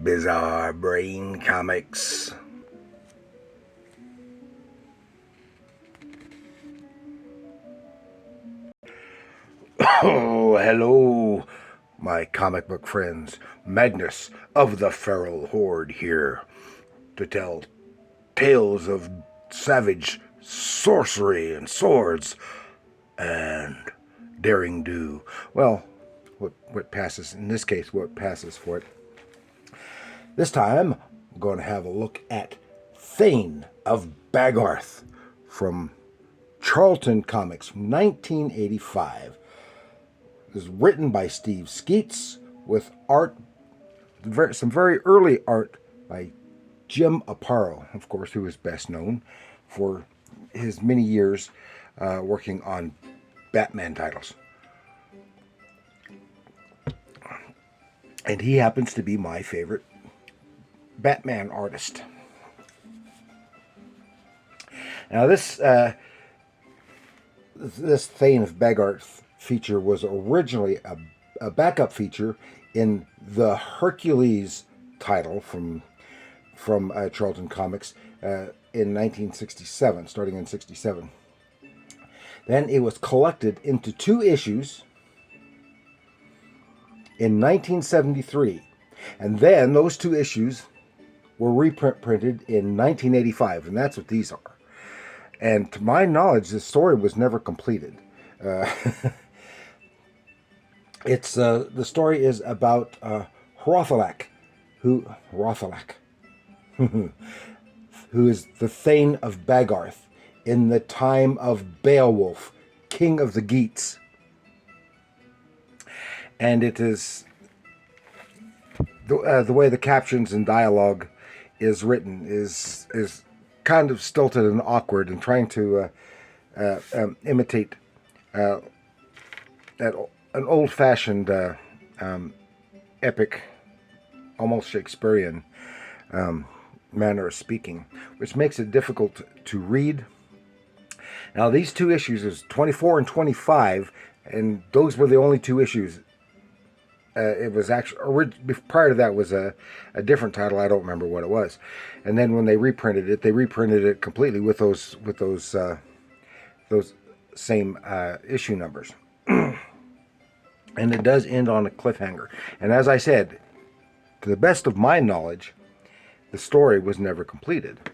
Bizarre Brain Comics. Oh, hello, my comic book friends. Magnus of the Feral Horde here to tell tales of savage sorcery and swords and daring do. Well, what passes, in this case, what passes for it. This time, I'm going to have a look at Thane of Bagarth from Charlton Comics from 1985. It was written by Steve Skeets with art, some very early art by Jim Aparo, of course, who is best known for his many years working on Batman titles. And he happens to be my favorite Batman artist. Now this Thane of Bagarth feature was originally a backup feature in the Hercules title from Charlton Comics in 1967, starting in 67. Then it was collected into 2 issues in 1973, and then those 2 issues were reprinted in 1985, and that's what these are. And to my knowledge, this story was never completed. The story is about Hrothalak, who is the Thane of Bagarth in the time of Beowulf, king of the Geats. And it is the way the captions and dialogue is written is kind of stilted and awkward, and trying to imitate an old-fashioned epic, almost Shakespearean manner of speaking, which makes it difficult to read. Now, these 2 issues is 24 and 25, and those were the only 2 issues. It was actually prior to that was a different title. I don't remember what it was. And then when they reprinted it completely with those same issue numbers. And it does end on a cliffhanger. And as I said, to the best of my knowledge, the story was never completed.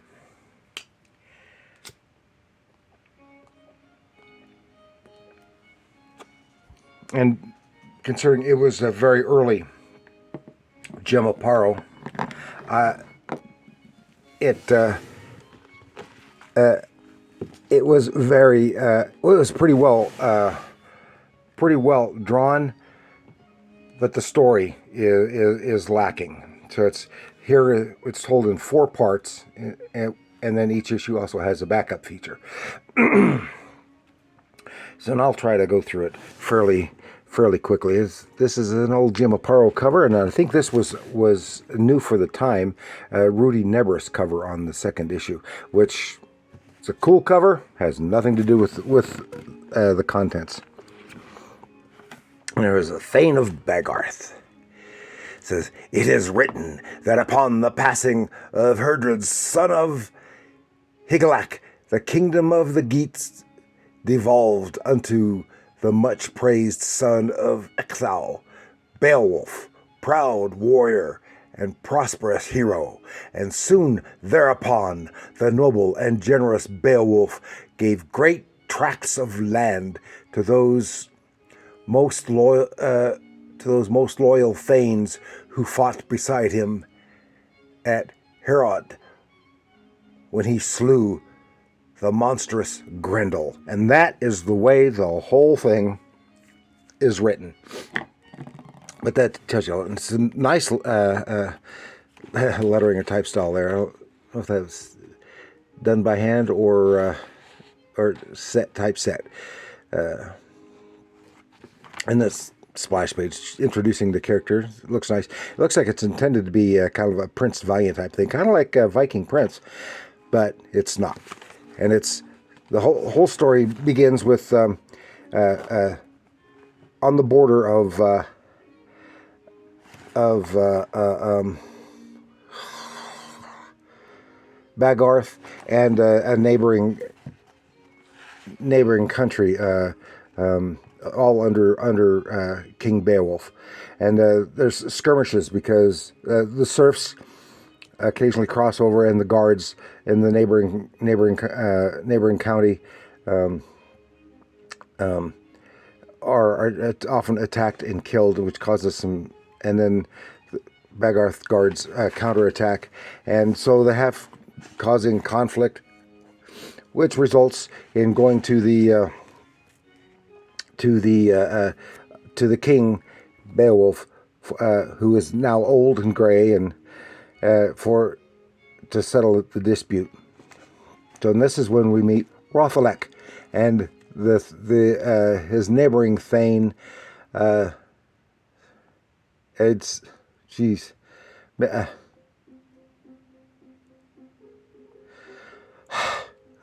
And considering it was a very early Jim Aparo, it was very it was pretty well drawn, but the story is lacking. So it's told in 4 parts, and then each issue also has a backup feature. So I'll try to go through it fairly quickly. This is an old Jim Aparo cover, and I think this was new for the time. Rudy Nebris cover on the 2nd issue, which is a cool cover, has nothing to do with the contents. There is a Thane of Bagarth. It says, "It is written that upon the passing of Herdred, son of Higelac, the kingdom of the Geats devolved unto the much-praised son of Ecthau, Beowulf, proud warrior and prosperous hero. And soon thereupon the noble and generous Beowulf gave great tracts of land to those most loyal thanes who fought beside him at Herod when he slew the monstrous Grendel." And that is the way the whole thing is written. But that tells you, it's a nice lettering or type style there. I don't know if that was done by hand or typeset. And this splash page introducing the character, it looks nice. It looks like it's intended to be kind of a Prince Valiant type thing, kind of like Viking Prince, but it's not. And it's the whole story begins with on the border of Bagarth, and a neighboring country, all under King Beowulf. And there's skirmishes because the serfs occasionally cross over, and the guards in the neighboring county are often attacked and killed, which causes some. And then Bagarth guards counterattack, and so they have causing conflict, which results in going to the king Beowulf, who is now old and gray, and to settle the dispute. So, and this is when we meet Rothelek and his neighboring Thane. It's, jeez.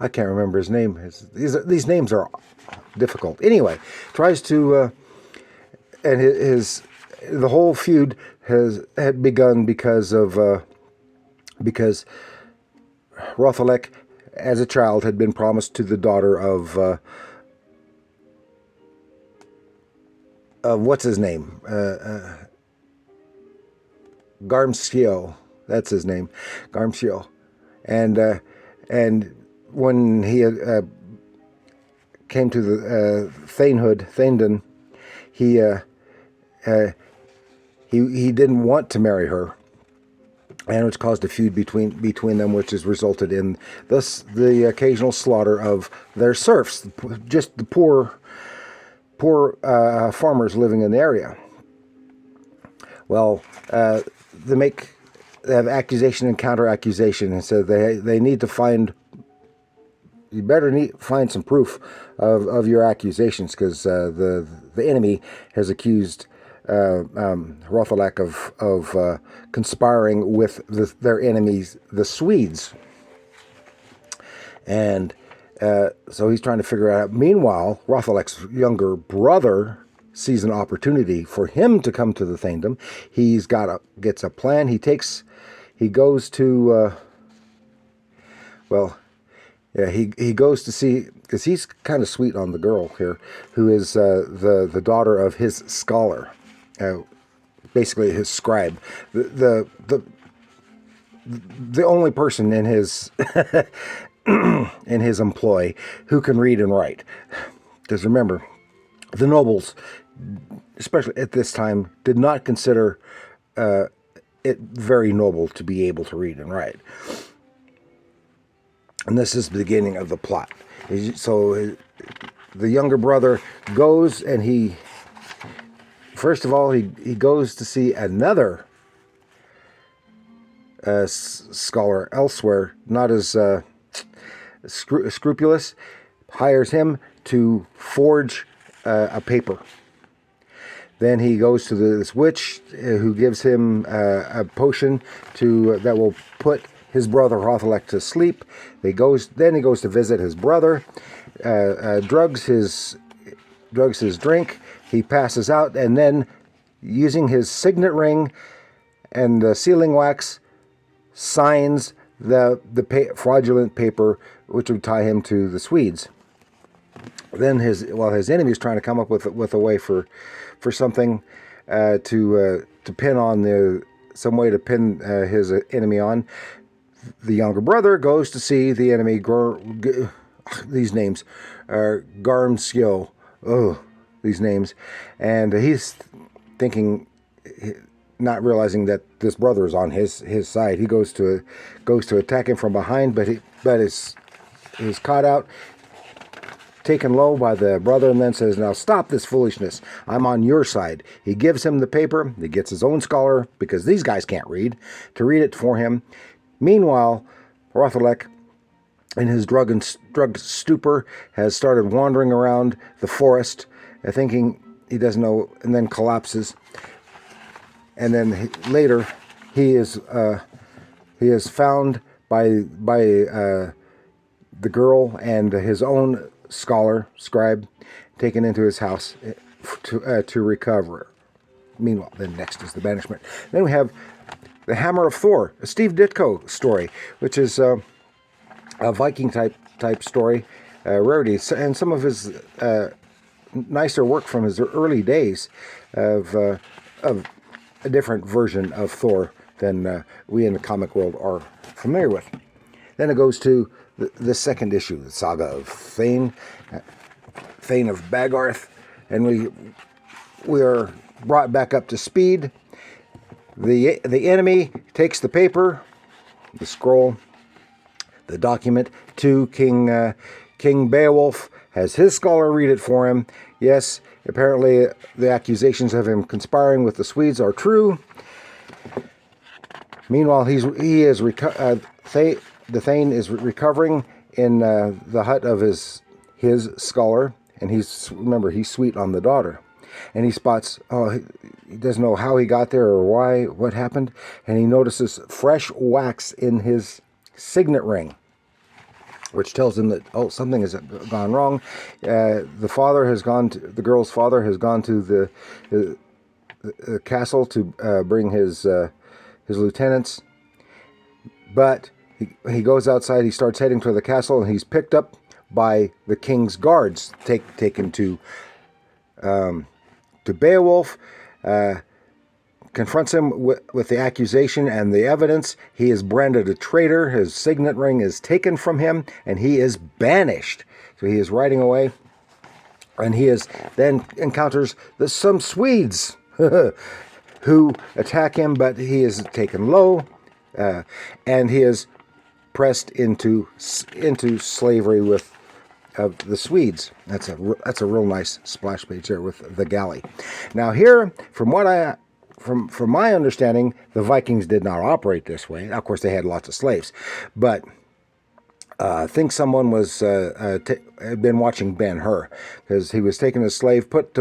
I can't remember his name. These names are difficult. Anyway, tries to, and the whole feud had begun because Rothelek, as a child, had been promised to the daughter of what's his name, Garmsio. That's his name, Garmsio, and when he came to the Thanen, he didn't want to marry her, and which caused a feud between them, which has resulted in thus the occasional slaughter of their serfs, just the poor farmers living in the area. Well, they have accusation and counter accusation, and so they need to find. You better find some proof of your accusations, because the enemy has accused Rothelek of conspiring with their enemies, the Swedes, and so he's trying to figure out. Meanwhile, Rothelek's younger brother sees an opportunity for him to come to the Thaindom. Gets a plan. He goes to he goes to see, because he's kind of sweet on the girl here, who is the daughter of his scholar, basically his scribe, the only person in his in his employ who can read and write. Because remember, the nobles, especially at this time, did not consider it very noble to be able to read and write. And this is the beginning of the plot. So the younger brother goes, and first of all, he goes to see another scholar elsewhere, not as scrupulous, hires him to forge a paper. Then he goes to this witch who gives him a potion that will put his brother Rothelek to sleep. Then he goes to visit his brother, drugs his drink. He passes out, and then, using his signet ring and sealing wax, signs the fraudulent paper, which would tie him to the Swedes. Then his enemy is trying to come up with a way for something to pin on some way to pin his enemy on. The younger brother goes to see the enemy. These names are Garmsio. Oh, these names, and he's thinking, not realizing that this brother is on his side. He goes to attack him from behind, but is caught out, taken low by the brother, and then says, "Now stop this foolishness. I'm on your side." He gives him the paper. He gets his own scholar, because these guys can't read, to read it for him. Meanwhile, Rothelek, in his drug stupor, has started wandering around the forest, thinking he doesn't know, and then collapses. And then later, he is found by the girl and his own scribe, taken into his house to recover. Meanwhile, then next is the banishment. Then we have the Hammer of Thor, a Steve Ditko story, which is a Viking type story, rarity, and some of his nicer work from his early days of a different version of Thor than we in the comic world are familiar with. Then it goes to the second issue, the saga of Thane, Thane of Bagarth, and we are brought back up to speed. The enemy takes the paper, the scroll, the document to King Beowulf, has his scholar read it for him. Yes, apparently the accusations of him conspiring with the Swedes are true. Meanwhile, the Thane is recovering in the hut of his scholar, and he's sweet on the daughter, and he spots, he doesn't know how he got there or why, what happened, and he notices fresh wax in his signet ring, which tells him that something has gone wrong. The girl's father has gone to the castle to bring his lieutenants, but he goes outside. He starts heading to the castle, and he's picked up by the king's guards, taken to Beowulf. Confronts him with the accusation and the evidence. He is branded a traitor. His signet ring is taken from him, and he is banished. So he is riding away, and he then encounters some Swedes who attack him, but he is taken low, and he is pressed into slavery with the Swedes. That's a real nice splash page there with the galley. Now here, from my understanding, the Vikings did not operate this way. Of course, they had lots of slaves, but I think someone had been watching Ben-Hur, because he was taking a slave put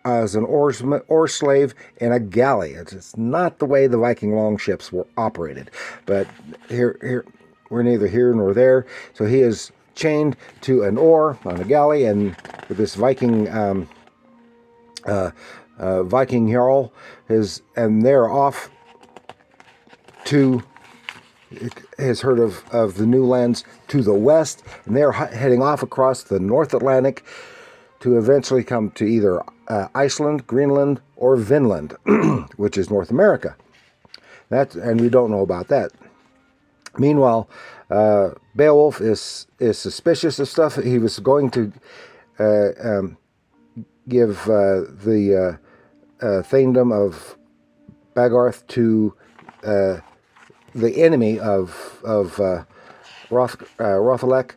as an oar slave in a galley. It's not the way the Viking longships were operated. But here we're neither here nor there. So he is chained to an oar on a galley, and with this Viking Viking Jarl and they're off to has heard of the new lands to the west, and they're heading off across the North Atlantic to eventually come to either Iceland, Greenland, or Vinland, which is North America. And we don't know about that. Meanwhile, Beowulf is suspicious of stuff. He was going to give the Thanedom of Bagarth to the enemy of Rothalek,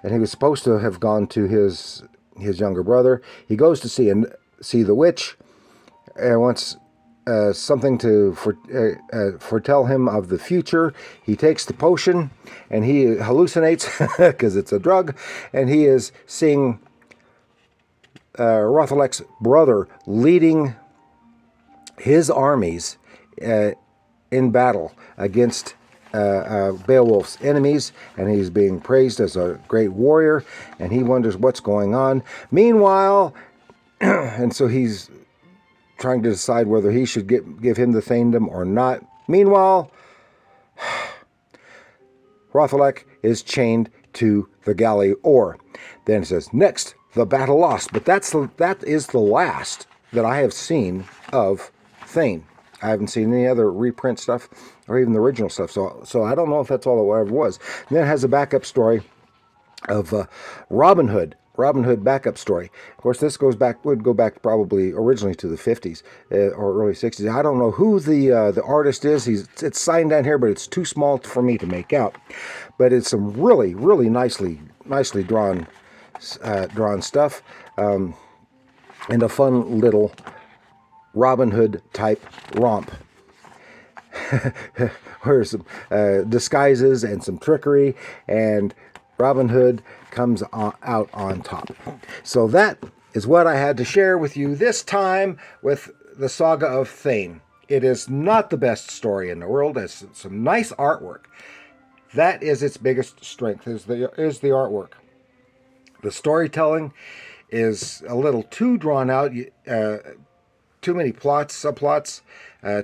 and he was supposed to have gone to his younger brother. He goes to see the witch, and wants something to foretell him of the future. He takes the potion, and he hallucinates because it's a drug, and he is seeing Rothalek's brother leading his armies in battle against Beowulf's enemies, and he's being praised as a great warrior, and he wonders what's going on. Meanwhile, and so he's trying to decide whether he should give him the Thanedom or not. Meanwhile, Rothalek is chained to the galley oar. Then it says, next, the battle lost. But that is the last that I have seen of Thane. I haven't seen any other reprint stuff or even the original stuff. So I don't know if that's all it ever was. And then it has a backup story of Robin Hood backup story. Of course, this would go back probably originally to the 50s or early 60s. I don't know who the artist is. It's signed down here, but it's too small for me to make out. But it's some really, really nicely drawn stuff, and a fun little Robin Hood type romp. Where some disguises and some trickery, and Robin Hood comes out on top. So that is what I had to share with you this time with the Saga of Thane. It is not the best story in the world. It's some nice artwork. That is its biggest strength, is the artwork. The storytelling is a little too drawn out, too many plots, subplots,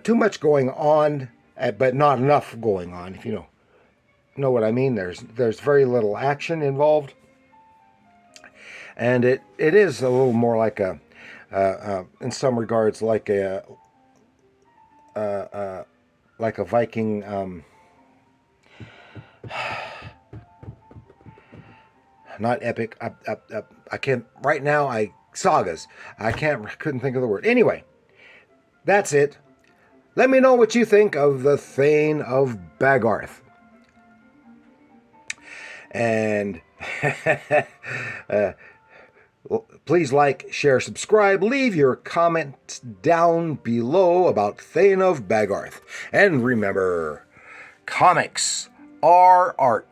too much going on, but not enough going on, if you know. know what I mean. There's very little action involved, and it is a little more like in some regards, like a Viking. Not epic. I can't right now. Sagas. Couldn't think of the word. Anyway, that's it. Let me know what you think of the Thane of Bagarth. And please like, share, subscribe. Leave your comments down below about Thane of Bagarth. And remember, comics are art.